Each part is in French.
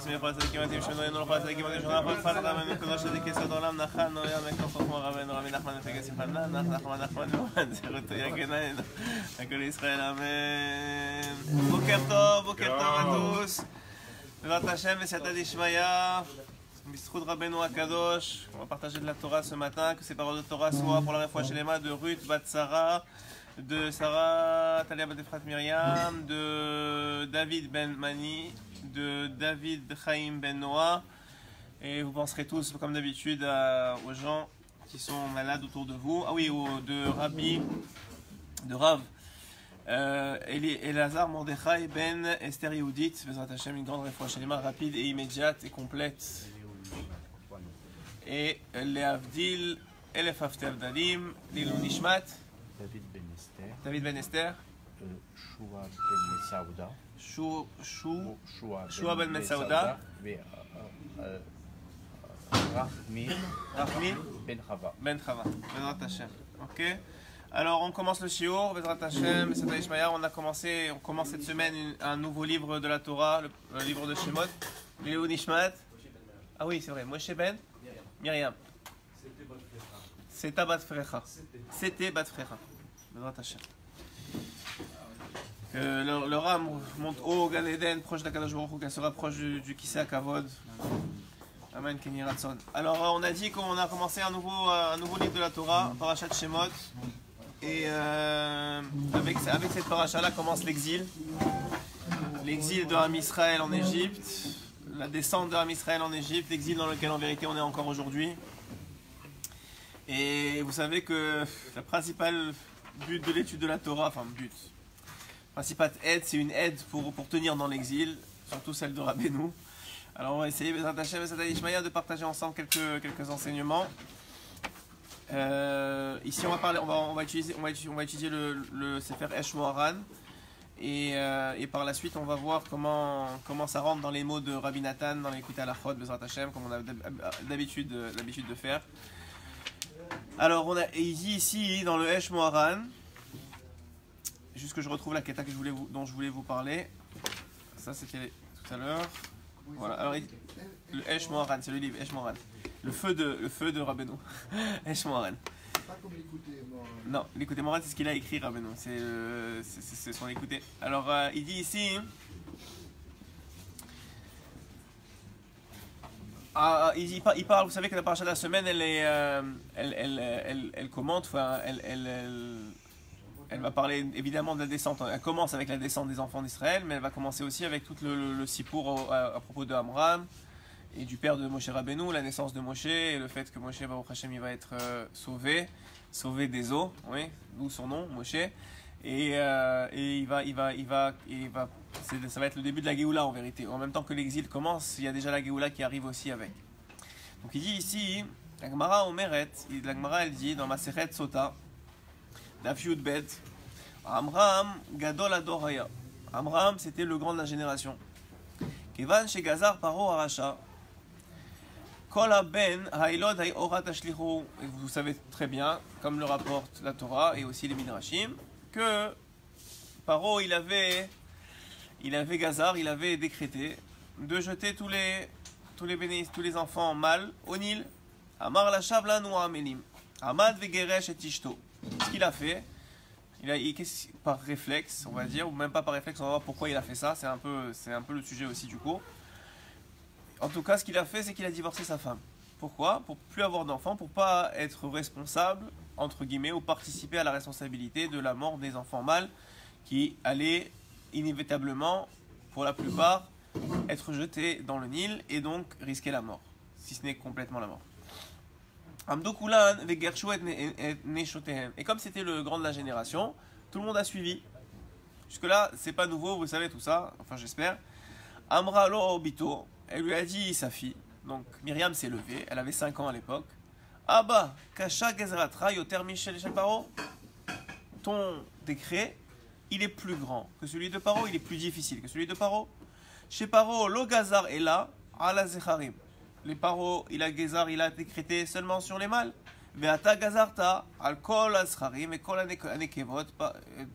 עצמי יכול לצדיקים מתאים שנוינו לכל הצדיקים מתאים שנוינו לכל פת רבנו קדוש צדיק יסוד העולם נחנו ים מקום חוכמה רבנו רבי נחמן מפגס יוחנן נחמן נאמן זכותו יגננו הכל ישראל אמן. בוקר טוב à tous. Bézrat Hashem וסייעתא דשמיא, בזכות רבנו הקדוש, on va partager de la Torah ce matin, que ces paroles de Torah soient pour la réfoua shelema de Ruth Bat Sarah, de Sarah Talia Bat Efrat Myriam, de David Ben Mani, de David Chaim Ben Noah, et vous penserez tous, comme d'habitude, aux gens qui sont malades autour de vous. Ah oui, de Rabbi, de Rav. Elazar Mordechai Ben Esther Yehudit, Bézrat Hashem, une grande réfoua shelema rapide et immédiate et complète. Et Leavdil Elef Avdalim, Lilou Nishmat, David Ben Esther, Shua Ben Metsaouda, Shua Ben Metsaouda, Rahmin Ben Chava, Bézrat Hashem. Ok. Alors on commence le shiur, Bézrat Hashem, Seiata Dishmaya. On commence cette semaine un nouveau livre de la Torah, le livre de Shemot, Lilou Nishmat. Ah oui, c'est vrai, Moshe Ben Myriam. C'était Bat Frecha. C'était Bat Frecha. Bézrat Hashem. Le Ram monte haut au Gan Eden, proche d'Akadosh Baruch Hu, qu'elle se rapproche du Kisei Kavod. Amen, Kenny Ratson. Alors on a dit qu'on a commencé un nouveau livre de la Torah, Parashat Shemot. Et avec cette paracha-là commence l'exil. L'exil de Ham Israël en Égypte, la descente de Ham Israël en Égypte, l'exil dans lequel en vérité on est encore aujourd'hui. Et vous savez que la principale but de l'étude de la Torah, principale aide, c'est une aide pour tenir dans l'exil, surtout celle de Rabbeinu. Alors on va essayer, Bézrat Hashem et Seiata Dishmaya, de partager ensemble quelques enseignements. Ici on va utiliser le Sefer Esh Moharan et par la suite on va voir comment ça rentre dans les mots de Rabbi Nathan dans l'écoute à la Chod, Bézrat Hashem, comme on a l'habitude de faire. Alors on a ici dans le Esh Moharan, juste que je retrouve la keta dont je voulais vous parler. Ça c'était tout à l'heure. Voilà. Alors le Esh Moharan, c'est le livre Esh Moharan. Le feu de Rabbeinu. Esh Moharan. C'est pas comme l'écouter Moharan. Non, l'écouter Moharan, c'est ce qu'il a écrit, Rabbeinu. C'est son écouter. Alors, il dit ici. Il parle, vous savez que la paracha de la semaine, elle commente, elle va parler évidemment de la descente. Elle commence avec la descente des enfants d'Israël, mais elle va commencer aussi avec tout le sipour à propos de Amram et du père de Moshe Rabbeinu, la naissance de Moshe et le fait que Moshe Baruch Hashem il va être sauvé des eaux, oui, d'où son nom, Moshe. Et ça va être le début de la Géoula en vérité. En même temps que l'exil commence, il y a déjà la Géoula qui arrive aussi avec. Donc il dit ici, la Gemara Omeret, la Gemara elle dit dans Masechet Sota, Daf Yud Bet, Amram Gadol Adoraya. Amram c'était le grand de la génération. Kevan chez Gazar Paro Aracha. Kol Ben Hailod Hayorat Ashlichu. Vous savez très bien, comme le rapporte la Torah et aussi les Midrashim, que Paro il avait Gazar, il avait décrété de jeter tous les enfants mâles au Nil. Amar la Shavla Noa Melim. Amad Vegeresh et Tishto. Ce qu'il a fait, par réflexe, on va dire, ou même pas par réflexe, on va voir pourquoi il a fait ça. C'est un peu le sujet aussi du cours. En tout cas, ce qu'il a fait, c'est qu'il a divorcé sa femme. Pourquoi? Pour plus avoir d'enfants, pour pas être responsable, entre guillemets, ou participer à la responsabilité de la mort des enfants mâles qui allaient inévitablement, pour la plupart, être jetés dans le Nil et donc risquer la mort, si ce n'est complètement la mort. Et comme c'était le grand de la génération, tout le monde a suivi. Jusque-là, c'est pas nouveau, vous savez tout ça, enfin j'espère. Amra lo obito, elle lui a dit sa fille, donc Myriam s'est levée, elle avait 5 ans à l'époque. Abba, kasha gezratra yoter michel shel Paro. Ton décret, il est plus grand que celui de Paro, il est plus difficile que celui de Paro. Chez Paro, lo gazar est là, ala zecharim. Les Paro, il a décrété seulement sur les mâles. Ve'ata gazarta al kol azcharim et kol anekevot.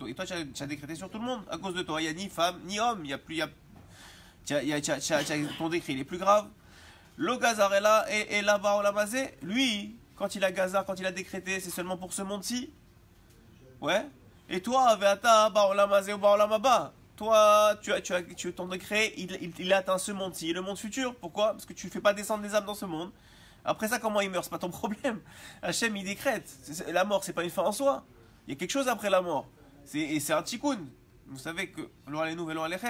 Et toi, tu as décrété sur tout le monde. À cause de toi, il n'y a ni femme ni homme. Il n'y a Ton décret il est plus grave. Le Gazarella et là-bas, lui, quand il a Gazar, quand il a décrété, c'est seulement pour ce monde-ci. Ouais. Et toi, Veata, Baolamazé ou Baolamaba, toi, ton décret, il atteint ce monde-ci et le monde futur. Pourquoi? Parce que tu ne fais pas descendre les âmes dans ce monde. Après ça, comment il meurt? C'est pas ton problème. Hachem, il décrète. La mort, c'est pas une fin en soi. Il y a quelque chose après la mort. Et c'est un tikkun. Vous savez que,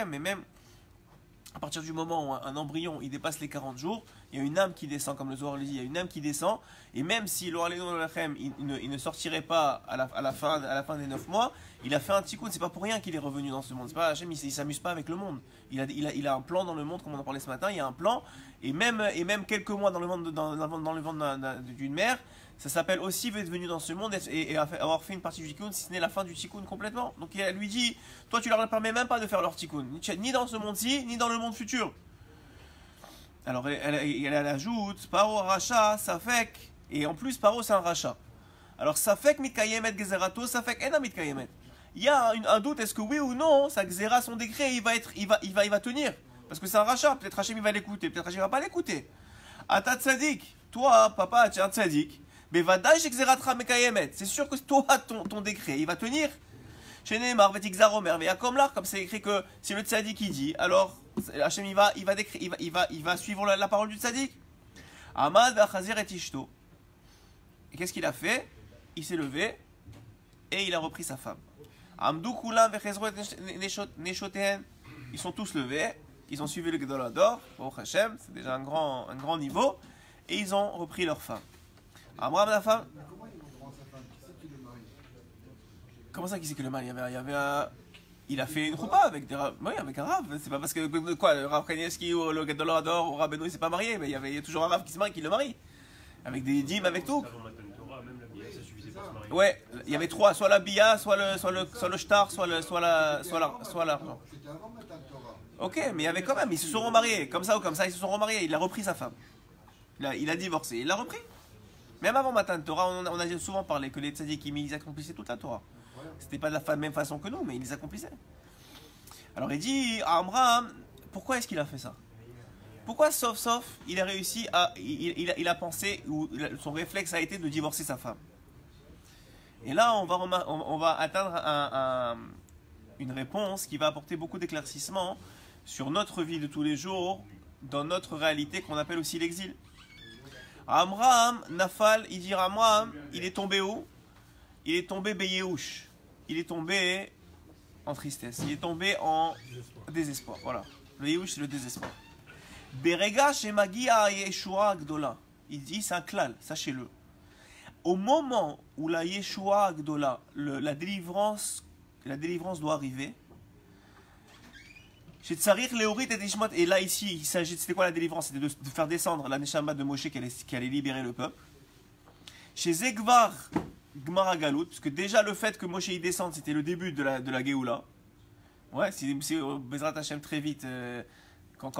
mais même à partir du moment où un embryon il dépasse les 40 jours, il y a une âme qui descend, comme le Zohar le dit, il y a une âme qui descend, et même si il ne sortirait pas à la fin des 9 mois, il a fait un tikkun, c'est pas pour rien qu'il est revenu dans ce monde. C'est pas Hachem, il s'amuse pas avec le monde. Il a un plan dans le monde, comme on en parlait ce matin, il y a un plan, et même quelques mois dans le ventre d'une mère, ça s'appelle aussi être venu dans ce monde et avoir fait une partie du tikkun, si ce n'est la fin du tikkun complètement. Donc il lui dit, toi tu leur permets même pas de faire leur tikkun, ni dans ce monde-ci, ni dans le monde futur. Alors elle ajoute, Paro Racha, Safek, et en plus Paro c'est un Racha. Alors Safek mitkayemet gezerato, Safek ena mitkayemet. Il y a un doute, est-ce que oui ou non, sa gezera, son décret, il va tenir. Parce que c'est un Racha, peut-être Hachem il va l'écouter, peut-être Hachem il va pas l'écouter. Ata tzadik, toi papa tu es un tzadik. Mais c'est sûr que toi, ton décret, il va tenir. Chez Neymar, comme c'est écrit que si le tzaddik il dit, alors Hachem il va suivre la parole du tzaddik. Amad Achazir et Ishto. Et qu'est-ce qu'il a fait? Il s'est levé et il a repris sa femme. Amdou Kulam Vechezro Neshoten. Ils sont tous levés, ils ont suivi le Gedolador, au Hachem, c'est déjà un grand niveau, et ils ont repris leur femme. Amram, la femme. Comment ils vont rendre sa femme? Qui c'est qui le marie? Comment ça, qui c'est que le mari? Il a fait une roupa avec des oui, avec un rave. C'est pas parce que quoi, le Rav Kanievski ou le Gedolador ou Rabbeinu il s'est pas marié, mais il y a toujours un rave qui se marie, qui le marie. Avec des dîmes, avec tout. Ouais, il y avait trois, soit la bia, soit le shtar, soit l'argent. C'était avant Matan Torah. Ok, mais il y avait quand même, ils se sont remariés, comme ça ou comme ça, ils se sont remariés, il a repris sa femme. Il a divorcé, il l'a repris. Même avant Matan Torah, on a souvent parlé que les tzadikim, ils accomplissaient toute la Torah. C'était pas de la même façon que nous, mais ils les accomplissaient. Alors il dit à Amram, pourquoi est-ce qu'il a fait ça? Pourquoi sauf, il a réussi à... Il a pensé, ou son réflexe a été de divorcer sa femme. Et là, on va atteindre une réponse qui va apporter beaucoup d'éclaircissement sur notre vie de tous les jours, dans notre réalité qu'on appelle aussi l'exil. Amram, Nafal, il dit Amram, il est tombé où? Il est tombé Beyeush. Il est tombé en tristesse. Il est tombé en désespoir. Voilà. Le Yeush, c'est le désespoir. Berega shemagia Yeshua Gdola. Il dit, c'est un klal, sachez-le. Au moment où la Yeshua Gdola, la délivrance doit arriver, et là ici, il s'agit, c'était quoi la délivrance? C'était de faire descendre la Neshama de Moshe qui allait libérer le peuple. Chez Zegvar Gmara Galout, parce que déjà le fait que Moshe y descende, c'était le début de la Géoula. Ouais, si Bezrat Hashem très vite, quand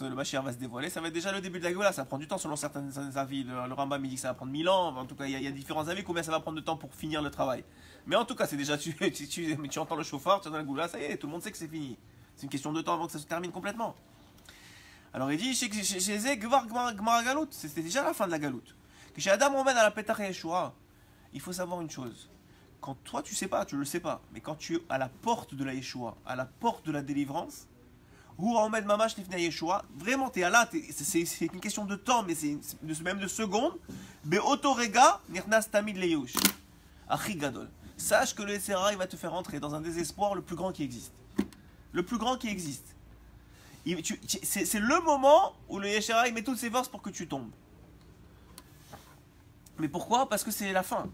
le Mashiach va se dévoiler, ça va être déjà le début de la Géoula. Ça prend du temps selon certains avis. Le Rambam il dit que ça va prendre 1000 ans. En tout cas, il y a différents avis combien ça va prendre de temps pour finir le travail. Mais en tout cas, c'est déjà, tu entends le chauffard, tu entends la Géoula, ça y est, tout le monde sait que c'est fini. C'est une question de temps avant que ça se termine complètement. Alors il dit, chez Zegvar Gmara Galout, c'était déjà la fin de la Galout. Que chez Adam on mène à la Petach Yeshua, il faut savoir une chose. Quand toi tu sais pas, tu le sais pas, mais quand tu es à la porte de la Yeshua, à la porte de la délivrance, ou Ahmed Mamash Lifnei Yeshua, vraiment tu es là, c'est une question de temps, mais c'est même de secondes. Be'otorega nirnas tamid leyush. Achi gadol. Sache que le Sera, il va te faire entrer dans un désespoir le plus grand qui existe. Le plus grand qui existe. C'est le moment où le Yeshua il met toutes ses forces pour que tu tombes. Mais pourquoi? Parce que c'est la fin.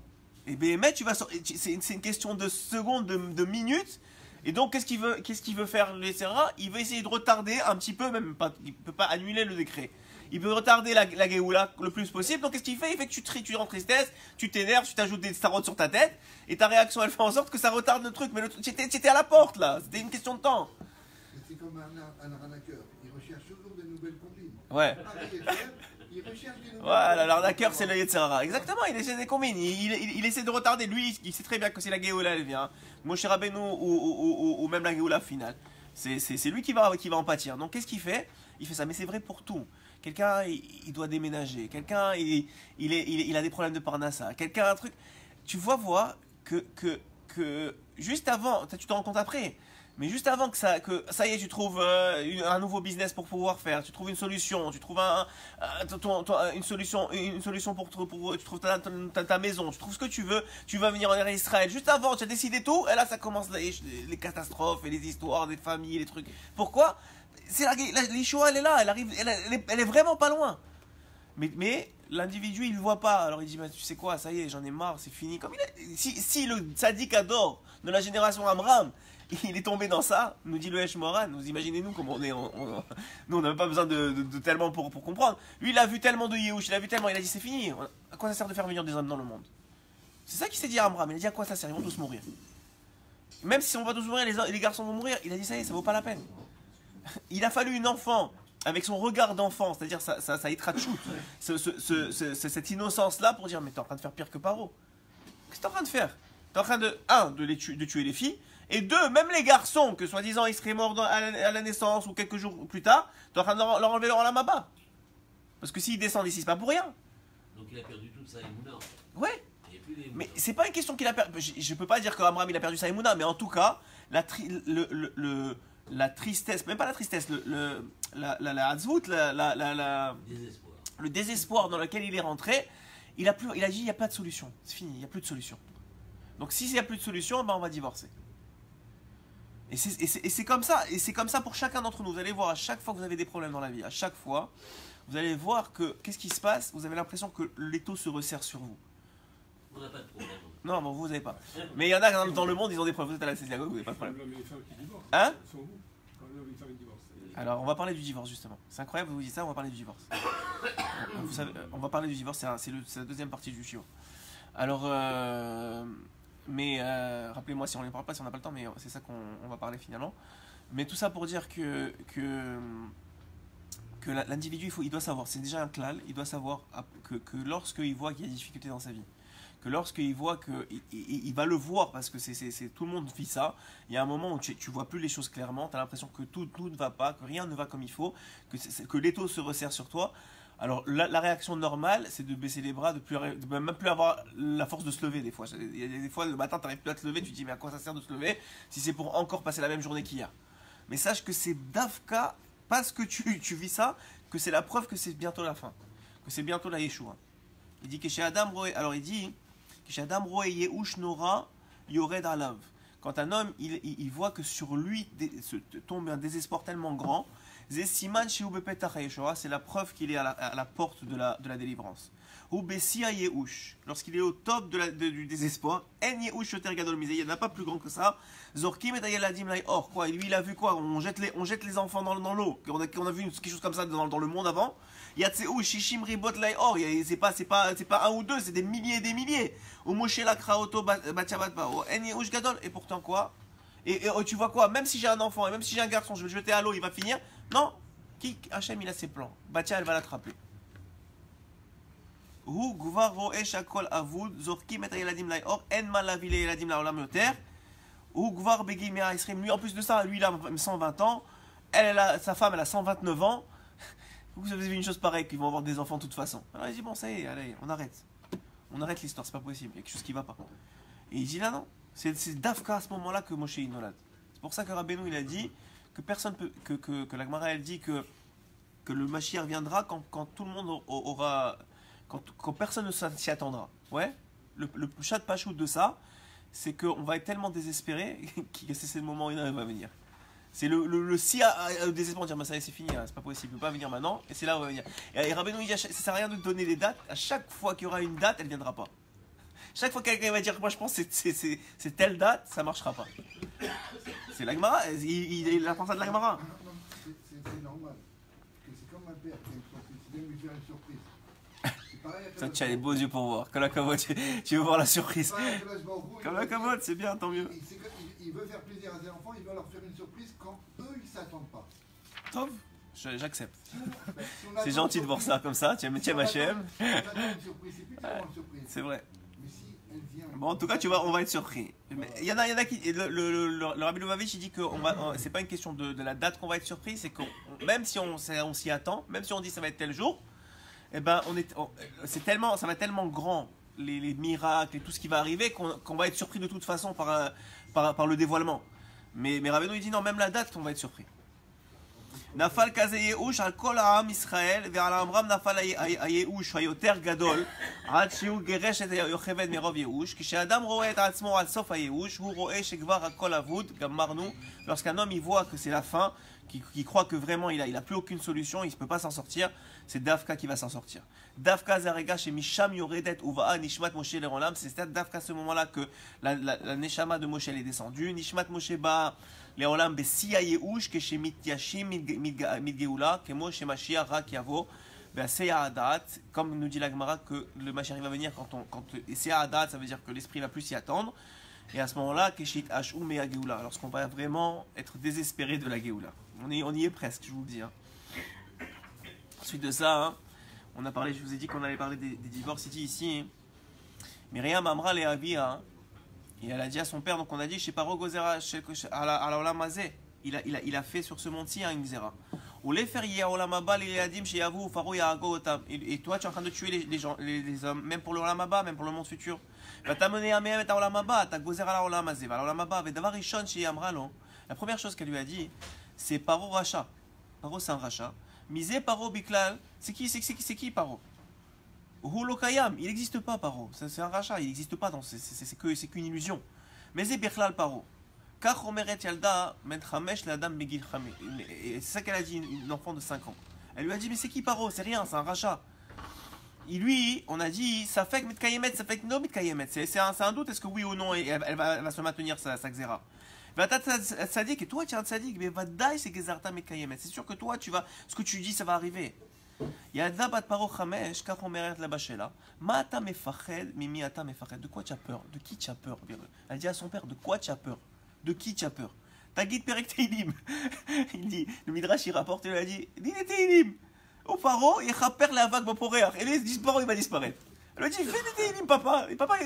Et bien, tu vas c'est une question de secondes, de minutes. Et donc, qu'est-ce qu'il veut faire le Yeshua? Il veut essayer de retarder un petit peu, même pas, il ne peut pas annuler le décret. Il peut retarder la Géoula le plus possible. Donc, qu'est-ce qu'il fait? Il fait que tu rentres en tristesse, tu t'énerves, tu t'ajoutes des starotes sur ta tête. Et ta réaction, elle fait en sorte que ça retarde le truc. Mais t'étais à la porte, là. C'était une question de temps. C'est comme un arnaqueur. Il recherche toujours de nouvelles combines. Ouais. Il recherche des nouvelles Voilà, l'arnaqueur, c'est le Yetzirara. Exactement, il essaie des combines. Il essaie de retarder. Lui, il sait très bien que si la Géoula, elle vient, Moshe Rabbeinu ou même la Géoula finale, C'est lui qui va en pâtir. Donc qu'est-ce qu'il fait? Il fait ça, mais c'est vrai pour tout. Quelqu'un, il doit déménager. Quelqu'un, il a des problèmes de parnassa. Quelqu'un, un truc. Tu vois voir que juste avant, tu te rends compte après, mais juste avant que ça y est, tu trouves un nouveau business pour pouvoir faire, tu trouves une solution, tu trouves une solution pour tu trouves ta maison, tu trouves ce que tu vas venir en Israël. Juste avant, tu as décidé tout, et là ça commence les catastrophes et les histoires des familles, les trucs. Pourquoi? L'Ishoah, elle est là, elle arrive, elle est vraiment pas loin. Mais l'individu, il ne le voit pas. Alors il dit, bah, tu sais quoi, ça y est, j'en ai marre, c'est fini. Comme si le tzaddik Ador de la génération Amram, il est tombé dans ça, nous dit le Hesh Moran, vous imaginez-nous comment on est. Nous, on n'a même pas besoin de tellement pour comprendre. Lui, il a vu tellement de Yehush, il a vu tellement, il a dit, c'est fini. À quoi ça sert de faire venir des hommes dans le monde? C'est ça qu'il s'est dit à Amram. Il a dit, à quoi ça sert? Ils vont tous mourir. Même si on va tous mourir, les garçons vont mourir. Il a dit, ça y est, ça vaut pas la peine. Il a fallu une enfant avec son regard d'enfant, c'est-à-dire ça itratchout, cette innocence-là pour dire, mais t'es en train de faire pire que Paro. Qu'est-ce que t'es en train de faire? T'es en train de tuer les filles, et deux, même les garçons, que soi-disant ils seraient morts à la naissance ou quelques jours plus tard, t'es en train de leur enlever leur lamaba. Parce que s'ils descendent ici, c'est pas pour rien. Donc il a perdu toute sa émouna. Ouais. Mais c'est pas une question qu'il a perdu. Je peux pas dire qu'Abraham il a perdu sa émouna, mais en tout cas, la tristesse, même pas la tristesse, la hazvout, le désespoir dans lequel il est rentré, il a dit il n'y a pas de solution, c'est fini, il n'y a plus de solution. Donc s'il n'y a plus de solution, ben on va divorcer. Et c'est comme ça, pour chacun d'entre nous. Vous allez voir, à chaque fois que vous avez des problèmes dans la vie, à chaque fois, vous allez voir que qu'est-ce qui se passe? Vous avez l'impression que l'étau se resserre sur vous. On n'a pas de problème. Non, bon, vous n'avez pas. Mais il y en a dans le monde, ils ont des problèmes. Vous êtes à la synagogue, vous n'avez pas de problème. Hein? Alors, on va parler du divorce, justement. C'est incroyable, vous dites ça, on va parler du divorce. Vous savez, on va parler du divorce, c'est la deuxième partie du shiur. Alors, rappelez-moi si on ne parle pas, si on n'a pas le temps, mais c'est ça qu'on va parler finalement. Mais tout ça pour dire que l'individu, il doit savoir, c'est déjà un klal, il doit savoir que lorsqu'il voit qu'il y a des difficultés dans sa vie, que lorsqu'il voit il va le voir parce que tout le monde vit ça, il y a un moment où tu vois plus les choses clairement, tu as l'impression que tout ne va pas, que rien ne va comme il faut, que l'étau se resserre sur toi. Alors la réaction normale, c'est de baisser les bras, de même plus avoir la force de se lever des fois. Il y a des fois, le matin, tu n'arrives plus à te lever, tu te dis mais à quoi ça sert de se lever si c'est pour encore passer la même journée qu'hier. Mais sache que c'est d'Afka, parce que tu vis ça, que c'est la preuve que c'est bientôt la fin, que c'est bientôt la Yeshua. Il dit que chez Adam Roé, alors il dit que chez Adam Roé Yehush Nora Yored Alav. Quand un homme il voit que sur lui tombe un désespoir tellement grand, Zesiman chez Ubepetach Yeshua, c'est la preuve qu'il est à la porte de la délivrance. Ubesia Yehush, lorsqu'il est au top du désespoir, En Yehush Yoter Gadol Mizeh, il n'y en a pas plus grand que ça. Zorkim et Ayeladim Lai Or, quoi, et lui il a vu quoi? On jette les enfants dans l'eau. On a vu quelque chose comme ça dans le monde avant. Yatseu Shishim Ribot Lai Or, c'est pas un ou deux, c'est des milliers et des milliers. Au Moshe Lakraoto Batchabat Bao, En Yehush Gadol, et pourtant quoi? Et tu vois quoi? Même si j'ai un enfant et même si j'ai un garçon, je vais le jeter à l'eau, il va finir. Non, Hachem il a ses plans. Batia elle va l'attraper. Hu Gvar Roe Shakol Avud Zorkim et Ayeladim Lai Or En Malavile Ayeladim Laolam Yoter. Hu Gvar Begim Mea Isrim. Lui en plus de ça, lui il a 120 ans. Sa femme elle a 129 ans. Vous avez vu une chose pareille, qu'ils vont avoir des enfants de toute façon. Alors il dit bon ça y est, allez, on arrête. On arrête l'histoire, c'est pas possible, il y a quelque chose qui va pas. Et il dit là non, c'est Dafka à ce moment-là que Moshe Inolad. C'est pour ça que Rabbeinu il a dit que personne peut, que la Gemara elle dit que le Mashiach viendra quand tout le monde aura, quand personne ne s'y attendra. Ouais. Le chat pachout de ça, c'est qu'on va être tellement désespéré que c'est le moment où il va venir. C'est le si au désespoir de dire bah ça y est c'est fini, hein, c'est pas possible, il peut pas venir maintenant, et c'est là où il va venir. Et Rabbeinu il dit ça sert à rien de donner des dates, à chaque fois qu'il y aura une date, elle viendra pas. Chaque fois que quelqu'un va dire moi je pense que c'est telle date, ça marchera pas. C'est la Gemara, il apprend ça de la Gemara. Non, c'est normal. C'est comme un père qui a une surprise, il aime lui faire une surprise. C'est pareil à Toi tu as les beaux yeux pour voir, comme la commode, tu veux voir la surprise. Comme la commode, c'est bien, tant mieux. Il veut faire plaisir à ses enfants, il veut leur faire une surprise quand eux ils s'attendent pas. Tov, j'accepte. C'est gentil de voir ça comme ça, tu aimes Hachem. C'est plus une surprise. C'est vrai. Mais si elle vient Bon, en tout cas, tu vois, on va être surpris. Mais il y en a qui. Le Rabbi Lubavitch, il dit que c'est pas une question de la date qu'on va être surpris, c'est que même si on s'y attend, même si on dit ça va être tel jour, eh ben, ça va être tellement grand, les miracles et tout ce qui va arriver, qu'on va être surpris de toute façon par le dévoilement. Mais Rabbeinu, il dit non, même la date, on va être surpris. נפל כזה ייאוש על כל העם ישראל ועל עמרם נפל הייאוש היותר גדול עד שהוא גירש את יוכבד מרוב ייאוש. כשאדם רואה את עצמו על סוף הייאוש הוא רואה שכבר הכל אבוד, גמרנו. Lorsqu'un homme il voit que c'est la fin, qui croit que vraiment il a plus aucune solution, il ne peut pas s'en sortir, c'est Dafka qui va s'en sortir. Dafka zarega chez Misham yoredet uva'a nishmat Moshe lerolam, c'est Dafka à ce moment-là que la neshama de Moshe est descendue. Nishmat Moshe ba lerolam besiya yehush que chez mityashim midgeula kemo chez Mashiach rak yavo beseya adat, comme nous dit la Gemara que le Mashiach va venir quand seya adat, ça veut dire que l'esprit va plus s'y attendre. Et à ce moment-là, Keshit Hashou Mea Geoula, lorsqu'on va vraiment être désespéré de la Geoula. On y est presque, je vous le dis. Ensuite de ça, on a parlé, je vous ai dit qu'on allait parler des divorces ici. Myriam Amra le Avia, et elle a dit à son père, donc on a dit chez Paro Gozera, à la Olamazé, il a fait sur ce monde-ci une Gzera. Et toi, tu es en train de tuer les hommes, même pour le Olamaba, même pour le monde futur. La première chose qu'elle lui a dit, c'est Paro Racha. Paro, c'est un Racha. Misé Paro Biklal, c'est qui Paro? Hulokayam, il n'existe pas Paro. C'est un Racha, il n'existe pas, c'est qu'une illusion. Mais c'est Biklal Paro. C'est ça qu'elle a dit, une enfant de 5 ans. Elle lui a dit, mais c'est qui Paro? C'est rien, c'est un Racha. Et lui, on a dit, ça fait que mitkayemet, ça fait que no mitkayemet. C'est un doute, est-ce que oui ou non, elle va se maintenir sa xéra. Tzadik, et toi tu es un tzadik, mais vadaï c'est gezarta mitkayemet. C'est sûr que toi, ce que tu dis, ça va arriver. Yadda bat paro chamesh, kach omeret la bachela. Ma ata mefached, mimi ata mefached. De quoi tu as peur? De qui tu as peur? Elle dit à son père, de quoi tu as peur? De qui tu as peur? Tagit perek teilim. Il dit, le Midrash il rapporte, il a dit, dis les teilim. Au paro, il rapère la vague pour rire. Et les disparaît, il va disparaître. Elle lui a dit, fais des teilim, papa. Et papa,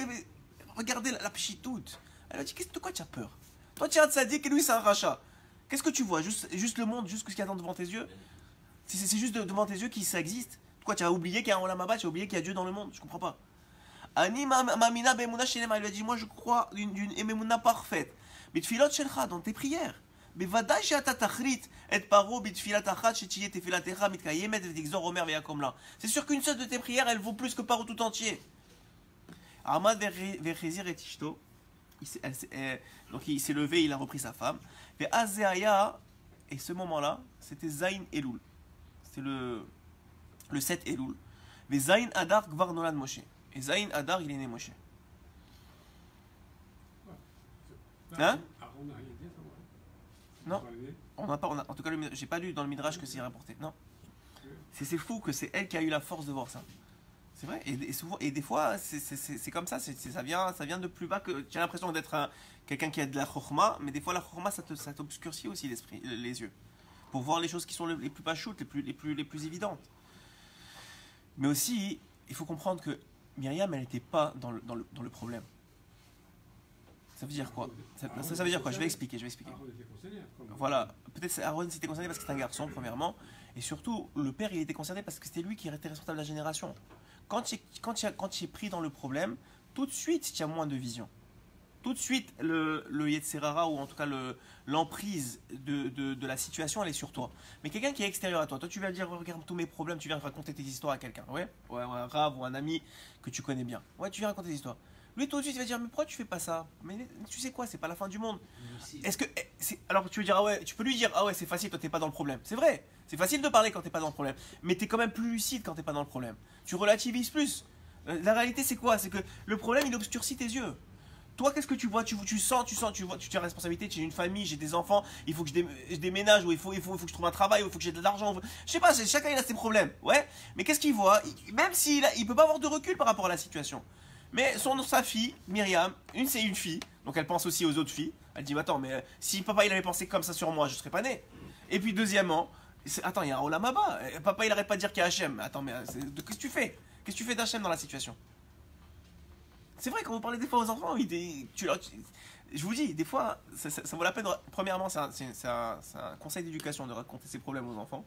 regardez la pchitoute. Elle lui a dit, de quoi tu as peur? Toi, tu es un tzaddik et lui, c'est un rachat. Qu'est-ce que tu vois? Juste le monde, juste ce qu'il y a devant tes yeux? C'est juste devant tes yeux que ça existe? Pourquoi tu as oublié qu'il y a un Olam Haba, tu as oublié qu'il y a Dieu dans le monde? Je comprends pas. Ani mamina be'emuna shelema, il lui a dit, moi je crois d'une emuna parfaite. Bitfilot shelcha, dans tes prières. בוודאי שאתה תחליט את פרעה בתפילת אחת שתהיה תפילתך מתקיימת ותגזור אומר ויעקב לה. C'est sûr qu'une seule de tes prières, elle vaut plus que Paro tout entier. Ahmad vechizir et ishto, donc il s'est levé, il a repris sa femme. Et ce moment-là, c'était Zain Elul. C'était le 7 Elul. Mais Zain Adar Gvar Nolad Moshe. Et Zain Adar, il est né Moshe. Hein? Non, on n'a pas. En tout cas, j'ai pas lu dans le Midrash que c'est rapporté. Non, c'est fou que c'est elle qui a eu la force de voir ça. C'est vrai. Et souvent, et des fois, c'est comme ça. Ça vient de plus bas que. Tu as l'impression d'être quelqu'un qui a de la chorma, mais des fois la chorma, ça t'obscurcit aussi l'esprit, les yeux, pour voir les choses qui sont les plus pachoutes, les plus évidentes. Mais aussi, il faut comprendre que Myriam, elle n'était pas dans le problème. Ça veut dire quoi? Ça veut dire quoi? Je vais expliquer. Voilà, peut-être Aaron s'était concerné parce que c'est un garçon, premièrement, et surtout, le père, il était concerné parce que c'était lui qui était responsable de la génération. Quand tu es pris dans le problème, tout de suite, tu as moins de vision. Tout de suite, le Yetzerara, ou en tout cas l'emprise de la situation, elle est sur toi. Mais quelqu'un qui est extérieur à toi, tu vas dire, regarde tous mes problèmes, tu viens raconter tes histoires à quelqu'un, ouais, un rave ou un ami que tu connais bien. Ouais, tu viens raconter des histoires. Lui, tout de suite, il va dire, mais pourquoi tu fais pas ça? Mais tu sais quoi, c'est pas la fin du monde. Est-ce que, alors tu veux dire, ah ouais, tu peux lui dire, ah ouais, c'est facile, toi t'es pas dans le problème. C'est vrai, c'est facile de parler quand t'es pas dans le problème. Mais t'es quand même plus lucide quand t'es pas dans le problème. Tu relativises plus. La réalité, c'est quoi? C'est que le problème, il obscurcit tes yeux. Toi, qu'est-ce que tu vois? Tu sens, tu vois, tu as responsabilité, j'ai une famille, j'ai des enfants, il faut que je déménage, ou il faut que je trouve un travail, ou il faut que j'ai de l'argent. Je sais pas, chacun il a ses problèmes, ouais. Mais qu'est-ce qu'il voit? Même s'il il peut pas avoir de recul par rapport à la situation. Mais sa fille, Myriam, c'est une fille, donc elle pense aussi aux autres filles. Elle dit, mais attends, mais si papa il avait pensé comme ça sur moi, je serais pas né. Et puis deuxièmement, attends, il y a un Olam Haba. Papa il arrête pas de dire qu'il y a Hachem. Attends, mais qu'est-ce que tu fais? Qu'est-ce que tu fais d'Hachem dans la situation? C'est vrai, quand vous parlez des fois aux enfants, je vous dis, des fois, ça vaut la peine. Premièrement, c'est un conseil d'éducation de raconter ses problèmes aux enfants.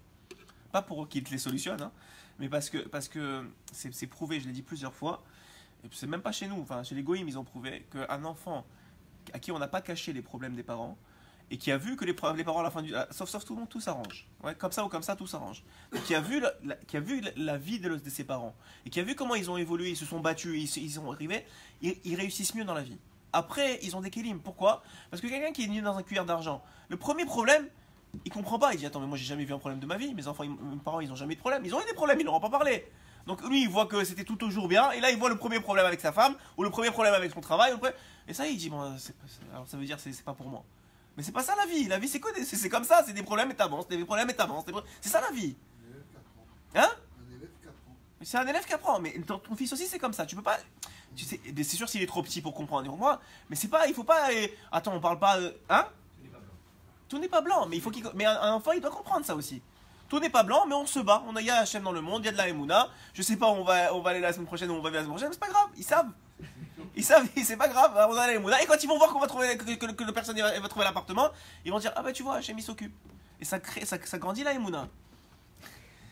Pas pour qu'ils te les solutionnent, hein, mais parce que c'est prouvé, je l'ai dit plusieurs fois. Et c'est même pas chez nous, enfin chez les goïms, ils ont prouvé qu'un enfant à qui on n'a pas caché les problèmes des parents et qui a vu que les parents à la fin sauf tout le monde, tout s'arrange. Ouais, comme ça ou comme ça, tout s'arrange. Qui a vu la vie de ses parents et qui a vu comment ils ont évolué, ils se sont battus, ils sont arrivés, ils réussissent mieux dans la vie. Après, ils ont des kélim. Pourquoi? Parce que quelqu'un qui est né dans un cuillère d'argent, le premier problème, il comprend pas. Il dit attends, mais moi j'ai jamais vu un problème de ma vie. Mes parents, ils ont jamais eu de problème. Ils ont eu des problèmes, ils n'en ont pas parlé. Donc lui, il voit que c'était tout toujours bien, et là, il voit le premier problème avec sa femme, ou le premier problème avec son travail, et ça, il dit, bon, alors ça veut dire c'est pas pour moi. Mais c'est pas ça la vie. La vie, c'est comme ça, c'est des problèmes et t'avances, des problèmes et t'avances. C'est ça la vie. Hein? Un élève qui apprend. C'est un élève qui apprend, mais ton fils aussi, c'est comme ça. Tu peux pas. Tu sais, c'est sûr s'il est trop petit pour comprendre, moi, mais c'est pas, il faut pas. Attends, on parle pas. Hein? Tout n'est pas blanc, mais mais un enfant, il doit comprendre ça aussi. Tout n'est pas blanc, mais on se bat. Il y a Hachem dans le monde, il y a de la Emouna. Je sais pas, on va aller la semaine prochaine ou on va aller la semaine prochaine, mais c'est pas grave. Ils savent. Ils savent, c'est pas grave. On va aller la Emouna. Et quand ils vont voir qu'on va trouver, que le personne va trouver l'appartement, ils vont dire ah bah tu vois, Hachem il s'occupe. Et ça grandit la Emouna.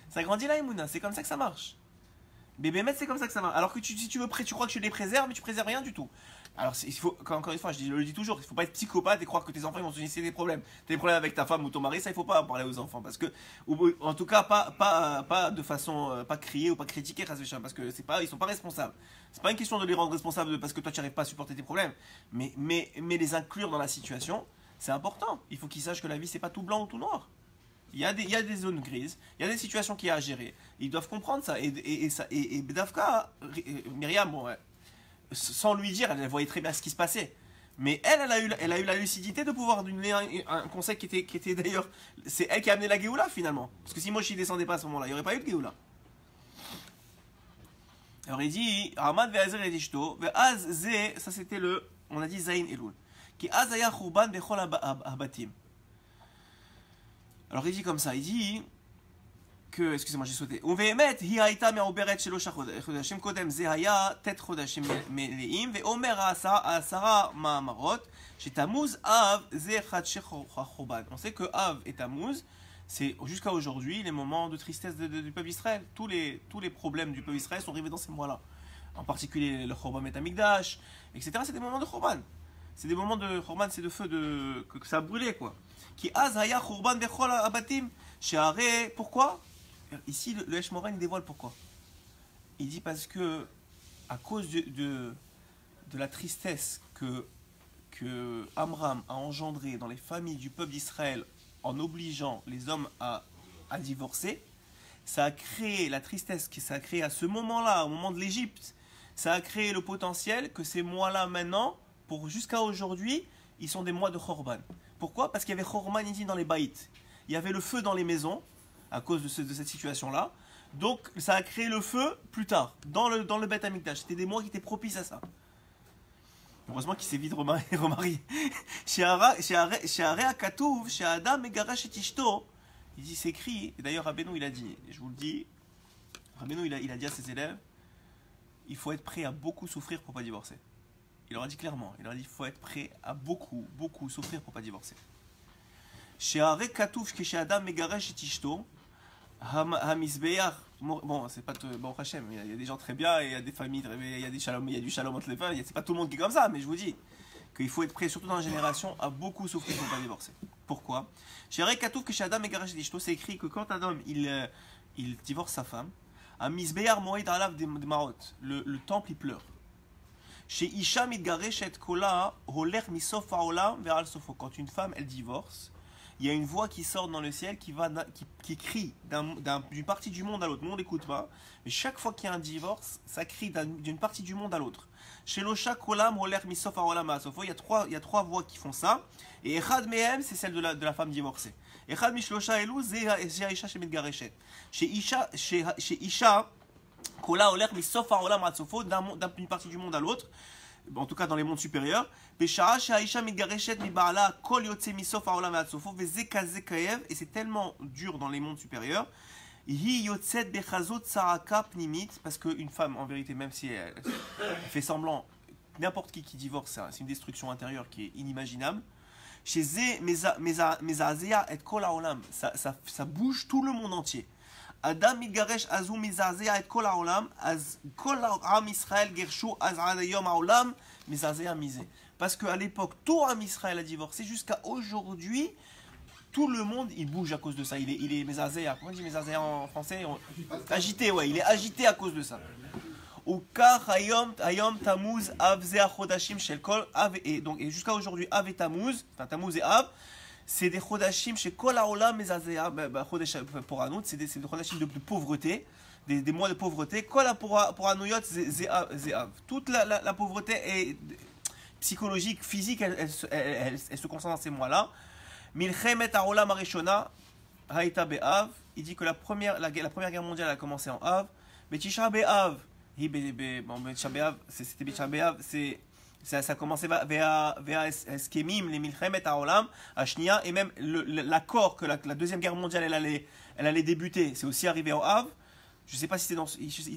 Ça grandit la Emouna. C'est comme ça que ça marche. Bébé c'est comme ça que ça marche. Alors que si tu crois que tu les préserves, mais tu préserves rien du tout. Alors, il faut, encore une fois, je le dis toujours, il ne faut pas être psychopathe et croire que tes enfants ils vont se laisser des problèmes. T'as des problèmes avec ta femme ou ton mari, ça il ne faut pas en parler aux enfants. Parce que, en tout cas, pas de façon, pas crier ou pas critiquer, parce que ils ne sont pas responsables. C'est pas une question de les rendre responsables parce que toi tu n'arrives pas à supporter tes problèmes. Mais les inclure dans la situation, c'est important. Il faut qu'ils sachent que la vie, c'est pas tout blanc ou tout noir. Il y a des zones grises, il y a des situations qu'il y a à gérer. Ils doivent comprendre ça. Et Bedavka, Myriam, bon, ouais, sans lui dire, elle voyait très bien ce qui se passait. Mais elle a eu la lucidité de pouvoir donner un conseil qui était d'ailleurs, c'est elle qui a amené la Géoula finalement. Parce que si Moshe ne descendait pas à ce moment-là, il n'y aurait pas eu de Géoula. Alors il dit, Ramad ve'azer edishto, ve'az ze, ça c'était on a dit Zayin Elul, qui az aya churban bechol habatim. Alors il dit comme ça, il dit que, excusez-moi, j'ai sauté. ובאמת, היא הייתה מעוברת 3 חודשים קודם, זה היה ט' חודשים מלאים, ואומר העשרה מאמרות, שתמוז אב זה חדשי חורבן. On sait que Av et Tammuz, c'est jusqu'à aujourd'hui les moments de tristesse du peuple d'Israël. Tous les problèmes du peuple d'Israël sont arrivés dans ces mois-là. En particulier le Chorban Bet Hamikdash, etc. C'est des moments de Chorban. C'est des moments de Chorban, c'est de feu, que ça a brûlé, quoi. Qui az haya churban bechol habatim, she'areh, pourquoi? Ici, le Yesh Moren dévoile pourquoi. Il dit parce que, à cause de la tristesse que Amram a engendrée dans les familles du peuple d'Israël en obligeant les hommes à divorcer, ça a créé la tristesse que ça a créé à ce moment-là, au moment de l'Égypte. Ça a créé le potentiel que ces mois-là maintenant, pour jusqu'à aujourd'hui, ils sont des mois de Chorban. Pourquoi? Parce qu'il y avait Chorban ici dans les baïts. Il y avait le feu dans les maisons, à cause de cette situation-là. Donc, ça a créé le feu plus tard, dans le Beth Amikdash. C'était des mois qui étaient propices à ça. Heureusement qu'il s'est vite remarié. Chez Area Katouv, chez Adam et Garash et Tishto, il dit, c'est écrit, et d'ailleurs Rabbeinu il a dit, et je vous le dis, Rabbeinu il a dit à ses élèves, il faut être prêt à beaucoup souffrir pour ne pas divorcer. Il leur a dit clairement, il leur a dit, il faut être prêt à beaucoup souffrir pour ne pas divorcer. Chez Area Katouv, chez Adam et Garash et Tishto, Hamizbeach, bon, c'est pas bon Hachem, il y a des gens très bien, et il y a des familles, il y a du shalom entre les familles, c'est pas tout le monde qui est comme ça, mais je vous dis qu'il faut être prêt, surtout dans la génération, à beaucoup souffrir pour ne pas divorcer. Pourquoi? Chez Rekatouf, que chez Adam et Garash Dishto, c'est écrit que quand un homme il divorce sa femme, Hamizbeach Moed Alav de Marot, le temple il pleure. Chez Isha Midgaresh et Kola, Holer Misof Haolam vers Al-Sofo, quand une femme elle divorce, il y a une voix qui sort dans le ciel qui crie d'une partie du monde à l'autre. Nous on n'écoute pas, mais chaque fois qu'il y a un divorce, ça crie d'une partie du monde à l'autre. Chez Losha Kolam Holer Misof Haolam Asofo, il y a trois voix qui font ça, et Echad Mehem c'est celle de la femme divorcée. Echad Mishlosha Elu c'est Isha Shemit Gareshet. Chez Isha Kola Holer Misof Haolam Asofo, d'une partie du monde à l'autre. En tout cas dans les mondes supérieurs, et c'est tellement dur dans les mondes supérieurs, parce qu'une femme en vérité, même si elle fait semblant n'importe qui divorce, c'est une destruction intérieure qui est inimaginable. Chez Zé, Mezazea et Kol Haolam, ça bouge tout le monde entier. Adam Midgaresh Azou Mezazea et Kol Haolam, Az Kol Am Israël Gershu Az Adayom Haolam, Mezazea Misé. Parce qu'à l'époque, tout Am Israël a divorcé, jusqu'à aujourd'hui, tout le monde il bouge à cause de ça. Il est Mezazea. Comment on dit Mezazea en français? Agité, ouais, il est agité à cause de ça. Et jusqu'à aujourd'hui, Av et Tammuz, enfin Tammuz et Av, c'est des chodashim chez Kol Haolam Mezazea, pour Anout, c'est des chodashim de pauvreté, des mois de pauvreté. Kol pour Anouyot, Zeav. Toute la pauvreté est psychologique, physique, elle se concentre dans ces mois-là. Milchemet Haolam Arishona, Haïta Be'av, il dit que la première guerre mondiale a commencé en Av, mais Tisha Be'av. C'était Tisha B'Av, ça commençait vers Eskemim, les Milchemet Haolam, Ashnia, et même l'accord que la deuxième guerre mondiale elle allait débuter, c'est aussi arrivé en Av. Je ne sais pas si il